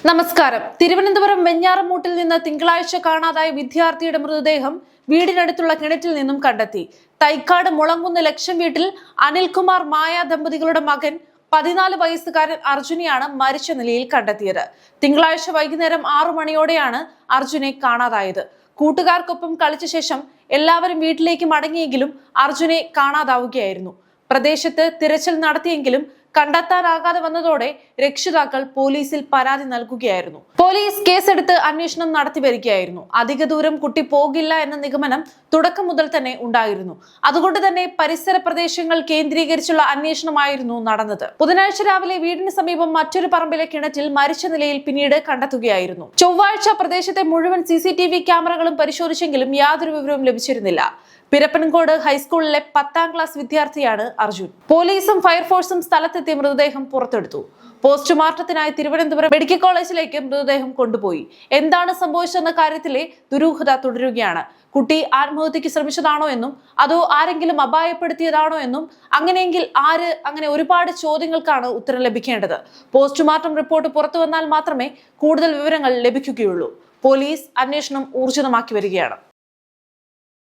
നമസ്കാരം. തിരുവനന്തപുരം വെഞ്ഞാറമൂട്ടിൽ നിന്ന് തിങ്കളാഴ്ച കാണാതായ വിദ്യാർത്ഥിയുടെ മൃതദേഹം വീടിനടുത്തുള്ള കിണറ്റിൽ നിന്നും കണ്ടെത്തി. തൈക്കാട് മുളങ്കുന്ന് ലക്ഷം വീട്ടിൽ അനിൽകുമാർ മായ ദമ്പതികളുടെ മകൻ 14 വയസ്സുകാരൻ അർജുനെയാണ് മരിച്ച നിലയിൽ കണ്ടെത്തിയത്. തിങ്കളാഴ്ച വൈകുന്നേരം 6 മണിയോടെയാണ് അർജുനെ കാണാതായത്. കൂട്ടുകാർക്കൊപ്പം കളിച്ച ശേഷം എല്ലാവരും വീട്ടിലേക്ക് മടങ്ങിയെങ്കിലും അർജുനെ കാണാതാവുകയായിരുന്നു. പ്രദേശത്ത് തിരച്ചിൽ നടത്തിയെങ്കിലും കണ്ടെത്താനാകാതെ വന്നതോടെ രക്ഷിതാക്കൾ പോലീസിൽ പരാതി നൽകുകയായിരുന്നു. പോലീസ് കേസെടുത്ത് അന്വേഷണം നടത്തി വരികയായിരുന്നു. അധിക ദൂരം കുട്ടി പോകില്ല എന്ന നിഗമനം തുടക്കം മുതൽ തന്നെ ഉണ്ടായിരുന്നു. അതുകൊണ്ട് തന്നെ പരിസര പ്രദേശങ്ങൾ കേന്ദ്രീകരിച്ചുള്ള അന്വേഷണമായിരുന്നു നടന്നത്. ബുധനാഴ്ച രാവിലെ വീടിന് സമീപം മറ്റൊരു പറമ്പിലെ കിണറ്റിൽ മരിച്ച നിലയിൽ പിന്നീട് കണ്ടെത്തുകയായിരുന്നു. ചൊവ്വാഴ്ച പ്രദേശത്തെ മുഴുവൻ CCTV ക്യാമറകളും പരിശോധിച്ചെങ്കിലും യാതൊരു വിവരവും ലഭിച്ചിരുന്നില്ല. പിരപ്പൻകോട് ഹൈസ്കൂളിലെ 10ാം ക്ലാസ് വിദ്യാർത്ഥിയാണ് അർജുൻ. പോലീസും ഫയർഫോഴ്സും സ്ഥലത്തെത്തി മൃതദേഹം പുറത്തെടുത്തു. പോസ്റ്റ്മോർട്ടത്തിനായി തിരുവനന്തപുരം മെഡിക്കൽ കോളേജിലേക്ക് മൃതദേഹം കൊണ്ടുപോയി. എന്താണ് സംഭവിച്ചതെന്ന കാര്യത്തിലെ ദുരൂഹത തുടരുകയാണ്. കുട്ടി ആത്മഹത്യക്ക് ശ്രമിച്ചതാണോ എന്നും അതോ ആരെങ്കിലും അപായപ്പെടുത്തിയതാണോ എന്നും അങ്ങനെയെങ്കിൽ ആര്, അങ്ങനെ ഒരുപാട് ചോദ്യങ്ങൾക്കാണ് ഉത്തരം ലഭിക്കേണ്ടത്. പോസ്റ്റ്മോർട്ടം റിപ്പോർട്ട് പുറത്തു വന്നാൽ മാത്രമേ കൂടുതൽ വിവരങ്ങൾ ലഭിക്കുകയുള്ളൂ. പോലീസ് അന്വേഷണം ഊർജിതമാക്കി വരികയാണ്.